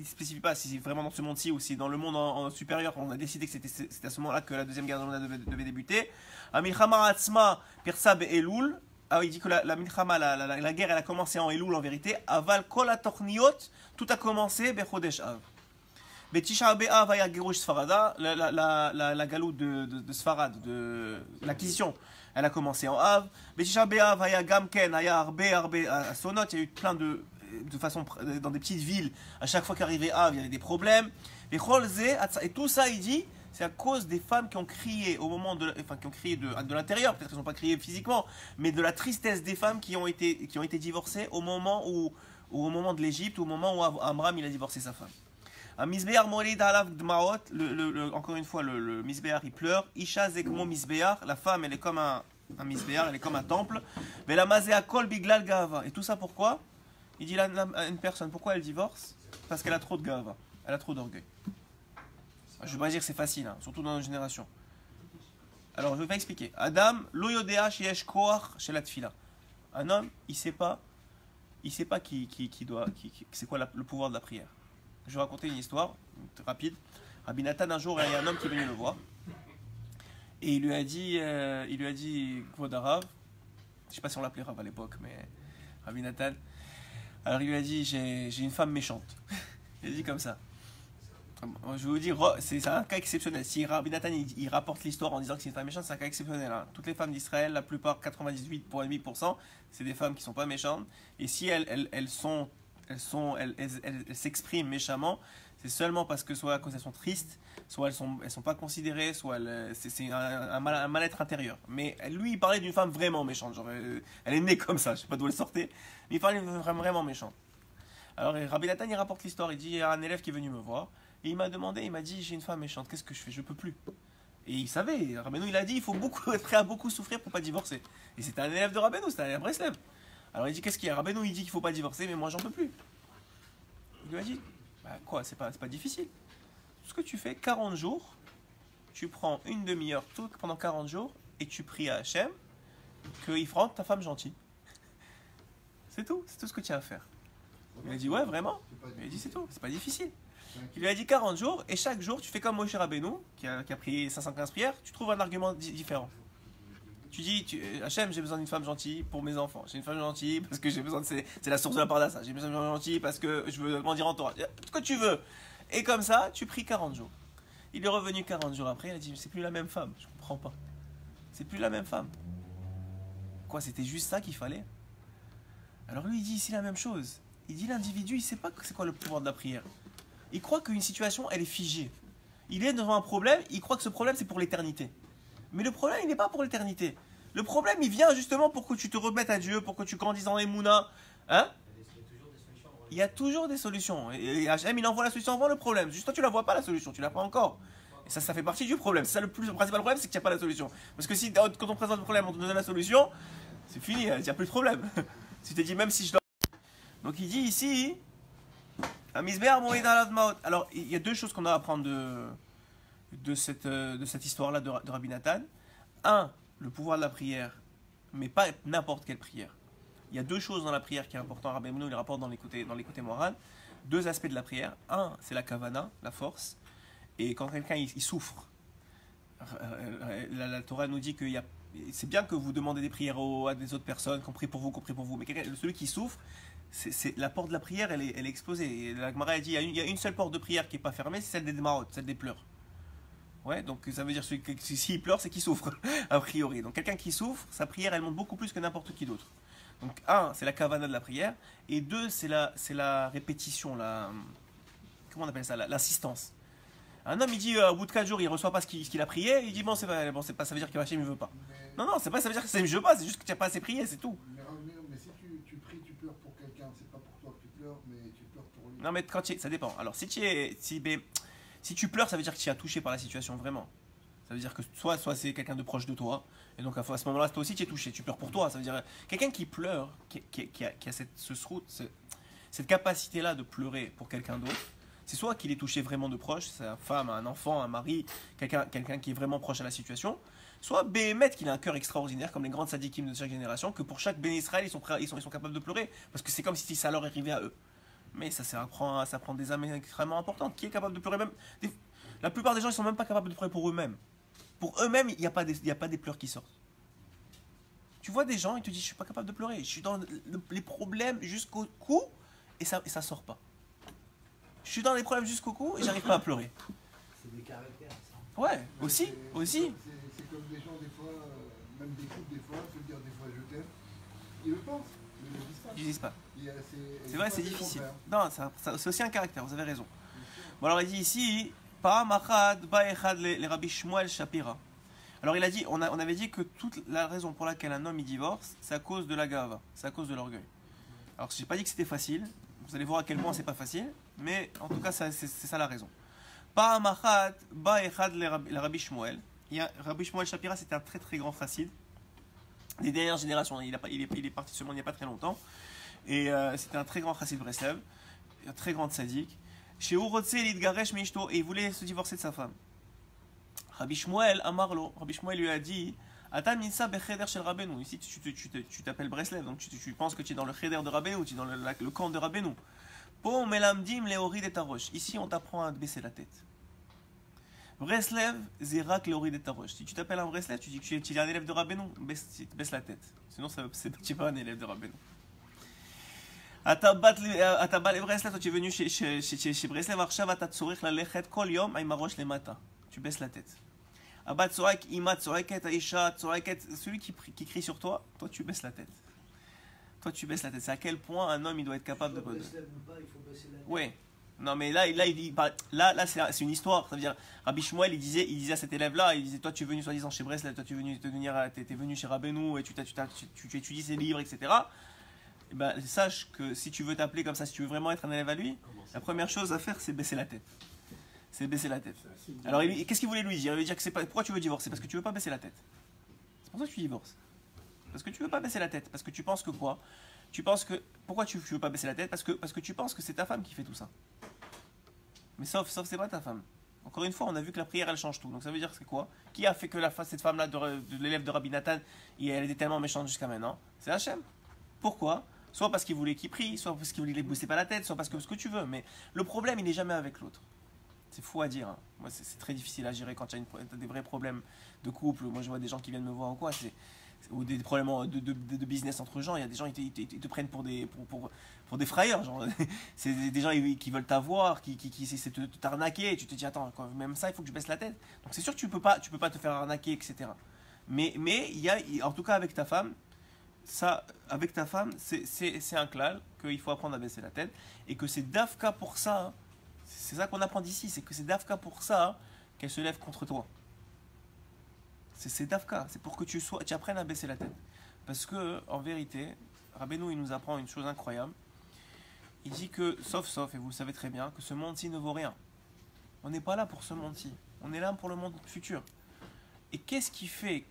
ne spécifie pas si c'est vraiment dans ce monde-ci ou si dans le monde en supérieur, on a décidé que c'était à ce moment-là que la deuxième guerre mondiale devait débuter. Amilchama Atzma, Pirsa Be'elul. Il dit que la Milchama, la guerre, elle a commencé en Elul en vérité. Aval Kol HaTochniot, tout a commencé Bechodesh Av. Betisha Be'av Haya Gerush Sfarada, la galoute de Sfarad, de l'acquisition, elle a commencé en Av. Betisha Be'av Haya Gamken, Haya Arbe Asonot, il y a eu plein de façon, dans des petites villes, à chaque fois qu'arrivait Av, il y avait des problèmes. Et tout ça, il dit, c'est à cause des femmes qui ont crié au moment qui ont crié de l'intérieur, peut-être qu'elles n'ont pas crié physiquement, mais de la tristesse des femmes qui ont été divorcées au moment de l'Égypte, au moment où Amram il a divorcé sa femme. Un misbéar molid alav dmaot, encore une fois, le misbéar il pleure. Isha zekmo misbéar, la femme elle est comme un misbéar, elle est comme un temple. Mais la mazéa kol biglal gava. Et tout ça pourquoi? Il dit une personne, pourquoi elle divorce? Parce qu'elle a trop de gava, elle a trop d'orgueil. Je ne vais pas dire que c'est facile, hein, surtout dans notre génération. Alors je vais expliquer. Adam, lo yodea sheyesh koach shel tfila. Un homme, il sait pas c'est quoi le pouvoir de la prière. Je vais raconter une histoire rapide. Rabbi Nathan, un jour, il y a un homme qui est venu le voir. Et il lui a dit, Kvod Harav, je ne sais pas si on l'appelait Rav à l'époque, mais Rabbi Nathan. Alors il lui a dit, j'ai une femme méchante. Il a dit comme ça. Je vais vous dire, c'est un cas exceptionnel. Si Rabbi Nathan il rapporte l'histoire en disant que c'est une femme méchante, c'est un cas exceptionnel. Hein. Toutes les femmes d'Israël, la plupart, 98,8%, c'est des femmes qui ne sont pas méchantes. Et si elles s'expriment méchamment, c'est seulement parce que soit elles sont tristes, soit elles sont pas considérées, soit c'est un mal-être intérieur. Mais lui, il parlait d'une femme vraiment méchante. Genre, elle est née comme ça, je sais pas d'où elle sortait, mais il parlait d'une femme vraiment méchante. Alors Rabbi Nathan, il rapporte l'histoire, il dit, il y a un élève qui est venu me voir, et il m'a dit, j'ai une femme méchante, qu'est-ce que je fais? Je peux plus. Et il savait, Rabbeinu il a dit, il faut être prêt à beaucoup souffrir pour pas divorcer. Et c'était un élève de Rabbeinu, c'était un élève Breslev. Alors il dit, qu'est-ce qu'il y a? Rabbeinu il dit qu'il faut pas divorcer, mais moi j'en peux plus. Il lui a dit, bah quoi, c'est pas difficile. Tout ce que tu fais, 40 jours, tu prends une demi-heure pendant 40 jours, et tu pries à Hachem qu'il rende ta femme gentille. C'est tout ce que tu as à faire. Il a dit, ouais, vraiment? Il a dit, c'est tout, c'est pas difficile. Il lui a dit 40 jours, et chaque jour, tu fais comme Moshe Rabbeinu, qui a prié 515 prières, tu trouves un argument différent. Tu dis, Hachem, j'ai besoin d'une femme gentille pour mes enfants. J'ai une femme gentille parce que j'ai besoin c'est la source de la pardassa. J'ai besoin d'une femme gentille parce que je veux grandir en Torah. Tout ce que tu veux. Et comme ça, tu pries 40 jours. Il est revenu 40 jours après, il a dit, c'est plus la même femme. Je comprends pas. C'est plus la même femme. Quoi, c'était juste ça qu'il fallait? Alors lui, il dit ici la même chose. Il dit, l'individu, il sait pas c'est quoi le pouvoir de la prière. Il croit qu'une situation, elle est figée. Il est devant un problème, il croit que ce problème, c'est pour l'éternité. Mais le problème, il n'est pas pour l'éternité. Le problème, il vient justement pour que tu te remettes à Dieu, pour que tu grandisses dans les Mouna. Hein? Il y a toujours des solutions. Et Hachem, il envoie la solution avant le problème. Juste toi, tu ne la vois pas, la solution. Tu ne l'as pas encore. Et ça fait partie du problème. C'est ça le principal problème, c'est qu'il n'y a pas la solution. Parce que si, quand on présente le problème, on te donne la solution, c'est fini, il n'y a plus de problème. Tu te dis, même si je dois... Donc il dit ici... Alors, il y a deux choses qu'on a à apprendre de cette histoire-là de Rabbi Nathan. Un, le pouvoir de la prière, mais pas n'importe quelle prière. Il y a deux choses dans la prière qui est important. Rabbi Menno, il rapporte dans les côtés Moran. Deux aspects de la prière. Un, c'est la kavana, la force. Et quand quelqu'un il souffre, La Torah nous dit que c'est bien que vous demandez des prières à des autres personnes, qu'on prie pour vous, mais celui qui souffre, la porte de la prière, elle est explosée. Et la Gemara a dit il y a une seule porte de prière qui n'est pas fermée, c'est celle des Demarot, celle des pleurs. Ouais, donc ça veut dire que s'il pleure, c'est qu'il souffre, a priori. Donc quelqu'un qui souffre, sa prière, elle monte beaucoup plus que n'importe qui d'autre. Donc un, c'est la kavana de la prière, et deux, c'est la répétition, comment on appelle ça, l'assistance. Un homme, il dit au bout de 4 jours, il ne reçoit pas ce qu'il a prié, il dit bon, c'est pas, ça veut dire que Hachem ne veut pas. Mais, Non, ça veut dire que ça ne veut pas, c'est juste que tu n'as pas assez prié, c'est tout. mais si tu pries, tu pleures pour quelqu'un, c'est pas pour toi que tu pleures, mais tu pleures pour lui. Non, mais ça dépend. Alors, si tu pleures, ça veut dire que tu as touché par la situation, vraiment. Ça veut dire que soit c'est quelqu'un de proche de toi, et donc à ce moment-là, toi aussi tu es touché, tu pleures pour toi. Ça veut dire quelqu'un qui pleure, qui a cette capacité-là de pleurer pour quelqu'un d'autre, c'est soit qu'il est touché vraiment de proche, sa femme, un enfant, un mari, quelqu'un qui est vraiment proche à la situation, soit Béhémet qu'il a un cœur extraordinaire, comme les grandes sadikim de chaque génération, que pour chaque Béné Israël, ils sont capables de pleurer, parce que c'est comme si ça leur arrivait à eux. Mais ça prend des âmes extrêmement importantes. Qui est capable de pleurer même La plupart des gens, ils sont même pas capables de pleurer pour eux-mêmes. Pour eux-mêmes, il n'y a pas des pleurs qui sortent. Tu vois des gens, ils te disent, je suis pas capable de pleurer. Je suis dans les problèmes jusqu'au cou et ça sort pas. Je suis dans les problèmes jusqu'au cou et j'arrive pas à pleurer. C'est des caractères, ça. Ouais, aussi. C'est comme des gens, des fois, même des couples, des fois, se dire des fois je t'aime. Ils le pensent, mais ils ne le disent pas. Ils disent pas. C'est vrai, pas c'est des difficile. contraires. Non, c'est aussi un caractère, vous avez raison. Bon, alors il dit ici, Pa'am achad ba'echad le Rabbi Shmuel Shapira. Alors il a dit, on avait dit que toute la raison pour laquelle un homme il divorce, c'est à cause de la gava, c'est à cause de l'orgueil. Alors j'ai pas dit que c'était facile, vous allez voir à quel point c'est pas facile, mais en tout cas c'est ça la raison. Pa'am achad ba'echad le Rabbi Shmuel. Rabbi Shmuel Shapira, c'était un très très grand chassid des dernières générations. Il est parti seulement il n'y a pas très longtemps. Et c'était un très grand chassid Breslev, un très grand tzaddik. Chez Urotse Lidgaresh Mishto, et il voulait se divorcer de sa femme. Rabbi Shmuel Amarlo, Rabbi Shmuel lui a dit Ata minsa becheder shel Rabbeinu. Ici tu t'appelles Breslev, donc tu penses que tu es dans le cheder de Rabbeinu, tu es dans le camp de Rabbeinu. Po melamdim leorid et tarosh. Ici on t'apprend à te baisser la tête. Breslev, Zerak leorid et tarosh. Si tu t'appelles un Breslev, tu dis que tu es un élève de Rabbeinu, baisse la tête. Sinon tu n'es pas un élève de Rabbeinu. Atabat le Breslev, toi tu es venu chez Breslev, Arshav atatsorich la lechet kol yom aimarosh le mata. Tu baisses la tête. Abat tsorek imat tsoreket aisha tsoreket, celui qui crie sur toi, toi tu baisses la tête. Toi tu baisses la tête. C'est à quel point un homme il doit être capable de. Il faut baisser la tête. Oui. Non mais là c'est une histoire. Ça veut dire Rabbi Shmuel il disait à cet élève-là, il disait toi tu es venu soi-disant chez Breslev, toi tu es venu chez Rabbeinu et tu étudies ses livres, etc. Et ben, sache que si tu veux t'appeler comme ça, si tu veux vraiment être un élève à lui, la première chose à faire c'est baisser la tête. C'est baisser la tête. Alors qu'est-ce qu'il voulait lui dire? Il voulait dire que c'est pas. Pourquoi tu veux divorcer? Parce que tu veux pas baisser la tête. C'est pour ça que tu divorces. Parce que tu veux pas baisser la tête. Parce que tu penses que quoi? Tu penses que. Pourquoi tu veux pas baisser la tête? Parce que tu penses que c'est ta femme qui fait tout ça. Mais sauf c'est pas ta femme. Encore une fois, on a vu que la prière elle change tout. Donc ça veut dire que c'est quoi? Qui a fait que cette femme-là de l'élève de Rabbi Nathan, elle était tellement méchante jusqu'à maintenant? C'est Hachem. Pourquoi? Soit parce qu'il voulait qu'il prie, soit parce qu'il voulait ne baisser pas la tête, soit parce que ce que tu veux. Mais le problème, il n'est jamais avec l'autre. C'est fou à dire. Hein. Moi, c'est très difficile à gérer quand tu as des vrais problèmes de couple. Moi, je vois des gens qui viennent me voir ou quoi. Ou des problèmes de business entre gens. Il y a des gens qui te prennent pour des frayeurs. Genre. C'est des gens qui veulent t'avoir, qui essaient de t'arnaquer. Et tu te dis, attends, même ça, il faut que je baisse la tête. Donc, c'est sûr que tu peux pas te faire arnaquer, etc. Mais il y a, en tout cas, avec ta femme, c'est un klal qu'il faut apprendre à baisser la tête. Et que c'est Dafka pour ça. Hein, c'est ça qu'on apprend d'ici, c'est que c'est Dafka pour ça qu'elle se lève contre toi. C'est Dafka, c'est pour que tu apprennes à baisser la tête. Parce que, en vérité, Rabbeinu, il nous apprend une chose incroyable. Il dit que, sauf, et vous le savez très bien, que ce monde-ci ne vaut rien. On n'est pas là pour ce monde-ci, on est là pour le monde futur. Et qu'est-ce qui fait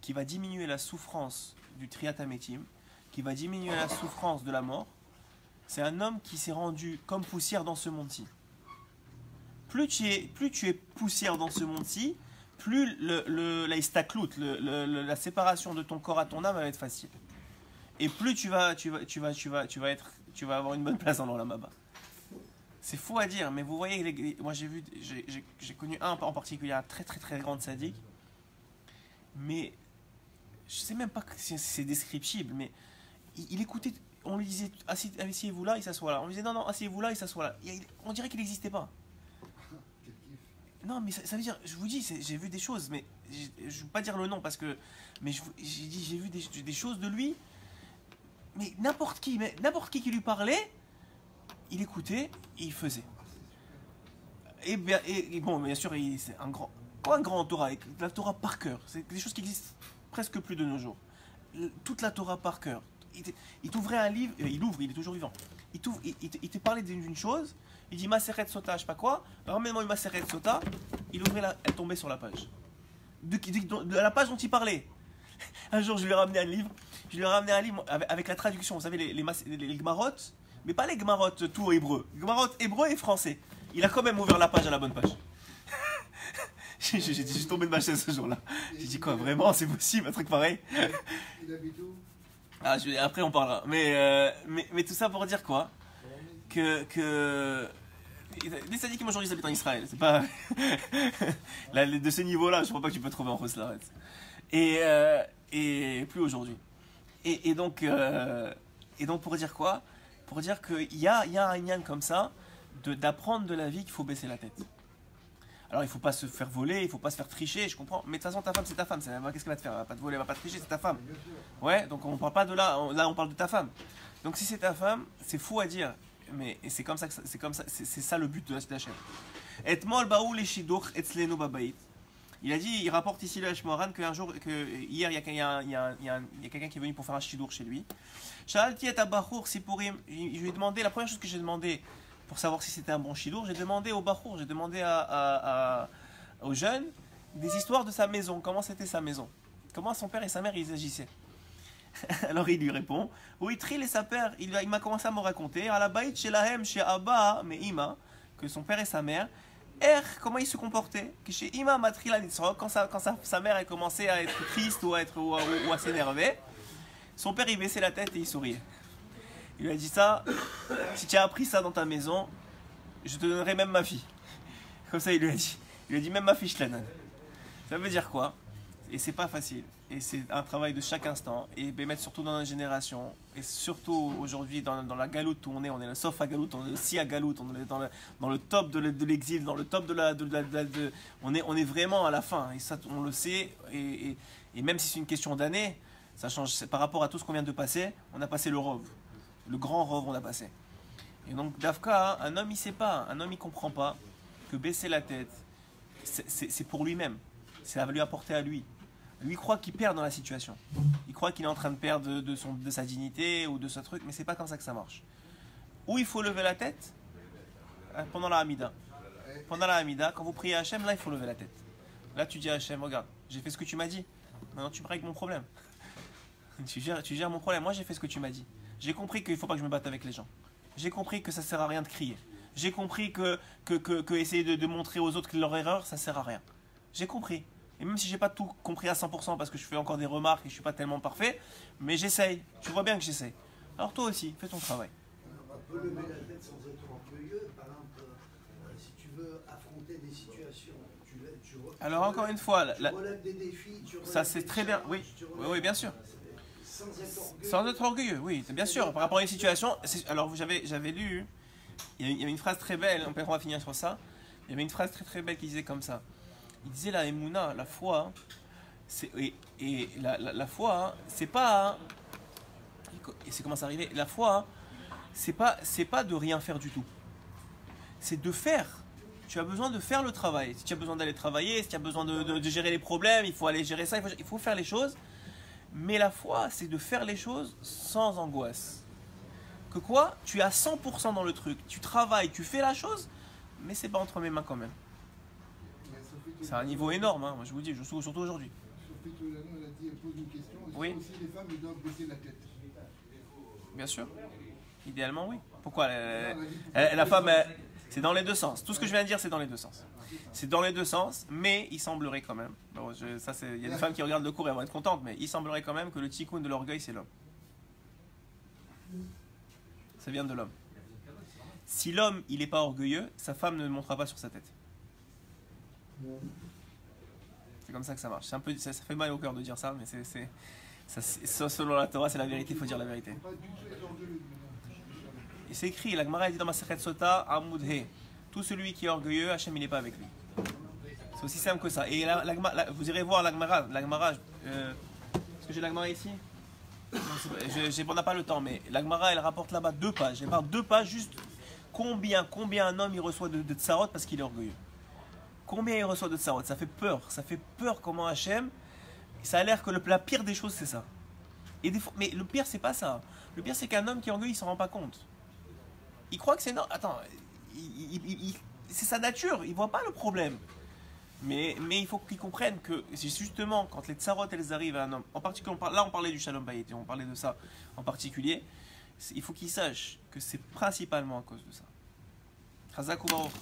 qui va diminuer la souffrance du Triat Hametim, qui va diminuer la souffrance de la mort? C'est un homme qui s'est rendu comme poussière dans ce monde-ci. Plus tu es poussière dans ce monde-ci, plus la istaklout, la séparation de ton corps à ton âme va être facile. Et plus tu vas avoir une bonne place dans l'Olam Haba. C'est fou à dire, mais vous voyez, moi j'ai connu un en particulier, un très très très grand sadique, mais je sais même pas si c'est descriptible, mais il écoutait, on lui disait asseyez-vous là, il s'assoit là. On lui disait non, asseyez-vous là, il s'assoit là. On dirait qu'il n'existait pas. Non, mais ça veut dire, je vous dis, j'ai vu des choses, mais je ne veux pas dire le nom parce que. Mais j'ai vu des choses de lui, mais n'importe qui lui parlait, il écoutait et il faisait. Et bon, bien sûr, c'est un grand. Pas un grand Torah, la Torah par cœur. C'est des choses qui existent presque plus de nos jours. Toute la Torah par cœur. Il t'ouvrait un livre, il est toujours vivant. Il te parlait d'une chose, il dit Maseret Sota, je sais pas quoi, ramène-moi une Maseret Sota, il ouvrait elle tombait sur la page. De la page dont il parlait. Un jour, je lui ai ramené un livre avec la traduction, vous savez, les Gmarot, mais pas les Gmarot tout hébreu. Gmarot hébreu et français. Il a quand même ouvert la page à la bonne page. J'ai tombé de ma chaise ce jour-là. J'ai dit quoi, vraiment, c'est possible, un truc pareil? Il habite où? Après on parlera. Mais tout ça pour dire quoi? Que les sadiques aujourd'hui ils habitent en Israël. C'est pas de ce niveau-là, je crois pas que tu peux trouver en Roslaret. Et plus aujourd'hui. Et donc pour dire quoi? Pour dire qu'il y a un lien comme ça d'apprendre de la vie qu'il faut baisser la tête. Alors il faut pas se faire voler, il faut pas se faire tricher, je comprends. Mais de toute façon ta femme c'est ta femme, qu'est-ce qu'elle va te faire? Elle va pas te voler, elle va pas te tricher, c'est ta femme. Ouais, donc on parle pas de là on parle de ta femme. Donc si c'est ta femme, c'est fou à dire, mais c'est comme ça, c'est ça le but de la Hachem. Et mol baou les shidoch etzlenu babait. Il a dit, il rapporte ici le Hashmoran hier il y a quelqu'un qui est venu pour faire un shidour chez lui. Shalti et abachour sipurim. Je lui ai demandé, la première chose que j'ai demandé pour savoir si c'était un bon shidour, j'ai demandé au bachour, j'ai demandé aux jeunes des histoires de sa maison, comment c'était sa maison, comment son père et sa mère ils agissaient. Alors il lui répond, oui, Tril et sa père, il m'a commencé à me raconter, à la baït chez Lahem, chez Abba, mais Ima, que son père et sa mère, comment ils se comportaient, que chez Ima Matrila Nitzrok, quand sa mère a commencé à être triste ou à s'énerver, son père il baissait la tête et il souriait. Il lui a dit ça, si tu as appris ça dans ta maison, je te donnerai même ma fille. Comme ça il lui a dit. Il lui a dit même ma fille je te la donne. Ça veut dire quoi? Et c'est pas facile. Et c'est un travail de chaque instant. Et mettre surtout dans notre génération. Et surtout aujourd'hui dans la galoute où on est le sauf à galoute, on est aussi à galoute, on est dans le top de l'exil, dans le top on est vraiment à la fin. Et ça on le sait. Et même si c'est une question d'années, ça change. Par rapport à tout ce qu'on vient de passer, on a passé le rov. Le grand rov on a passé. Et donc Dafka, un homme il sait pas, un homme il comprend pas que baisser la tête, c'est pour lui-même. Ça va lui apporter à lui. Lui il croit qu'il perd dans la situation. Il croit qu'il est en train de perdre de sa dignité ou de ce truc, mais c'est pas comme ça que ça marche. Où il faut lever la tête? Pendant la Hamida. Pendant la Hamida, quand vous priez à Hachem, là il faut lever la tête. Là tu dis à Hachem, regarde, j'ai fait ce que tu m'as dit. Maintenant tu me règles mon problème. tu gères mon problème. Moi j'ai fait ce que tu m'as dit. J'ai compris qu'il ne faut pas que je me batte avec les gens. J'ai compris que ça ne sert à rien de crier. J'ai compris que essayer de montrer aux autres leur erreur, ça ne sert à rien. J'ai compris. Et même si je n'ai pas tout compris à 100% parce que je fais encore des remarques et je ne suis pas tellement parfait, mais j'essaye. Tu vois bien que j'essaye. Alors toi aussi, fais ton travail. On peut lever la tête sans être orgueilleux. Par exemple, si tu veux affronter des situations, alors encore une fois, tu relèves des défis, ça c'est très bien. Oui, oui, bien sûr. Sans être orgueilleux, oui, c'est bien sûr. Par rapport à une situation, alors j'avais lu, il y avait une phrase très belle, on va finir sur ça. Il y avait une phrase très très belle qui disait comme ça. Il disait la Emouna, la foi, la foi, c'est pas, et c'est comment ça arrivé. La foi, c'est pas de rien faire du tout. C'est de faire. Tu as besoin de faire le travail. Si tu as besoin d'aller travailler, si tu as besoin de gérer les problèmes, il faut aller gérer ça. Il faut faire les choses. Mais la foi, c'est de faire les choses sans angoisse. Que quoi? Tu es à 100% dans le truc. Tu travailles, tu fais la chose, mais c'est pas entre mes mains quand même. C'est un niveau énorme, hein. Moi je vous dis, surtout aujourd'hui. Sophie Tolano, elle a dit, elle pose une question. Est-ce oui. que aussi les femmes doivent baisser la tête? Bien sûr. Idéalement, oui. Pourquoi la femme, c'est dans les deux sens. Tout ce que je viens de dire, c'est dans les deux sens. C'est dans les deux sens, mais il semblerait quand même. Bon, il y a des femmes qui regardent le cours et elles vont être contentes, mais il semblerait quand même que le tikkun de l'orgueil, c'est l'homme. Ça vient de l'homme. Si l'homme, il n'est pas orgueilleux, sa femme ne le montera pas sur sa tête. C'est comme ça que ça marche. C'est un peu, ça fait mal au cœur de dire ça, mais selon la Torah, c'est la vérité, il faut dire la vérité. Pas du tout être orgueilleux. Et c'est écrit, la Gemara dit dans Masechet Sota, Amud He. Tout celui qui est orgueilleux, Hachem il n'est pas avec lui. C'est aussi simple que ça. Et vous irez voir la Gemara. Est-ce que j'ai la Gemara ici? On n'a pas le temps, mais la Gemara elle rapporte là-bas 2 pages. Elle parle 2 pages juste combien un homme il reçoit de tsarot parce qu'il est orgueilleux. Combien il reçoit de tsarot? Ça fait peur comment Hachem. Ça a l'air que la pire des choses c'est ça. Et des fois, mais le pire c'est pas ça. Le pire c'est qu'un homme qui est orgueilleux il s'en rend pas compte. Il croit que c'est non. Attends, c'est sa nature. Il voit pas le problème. Mais il faut qu'ils comprennent que c'est justement quand les tsarot elles arrivent à un homme, en particulier là on parlait du shalom bayit, on parlait de ça en particulier, il faut qu'ils sachent que c'est principalement à cause de ça. Chazak ou Baruch.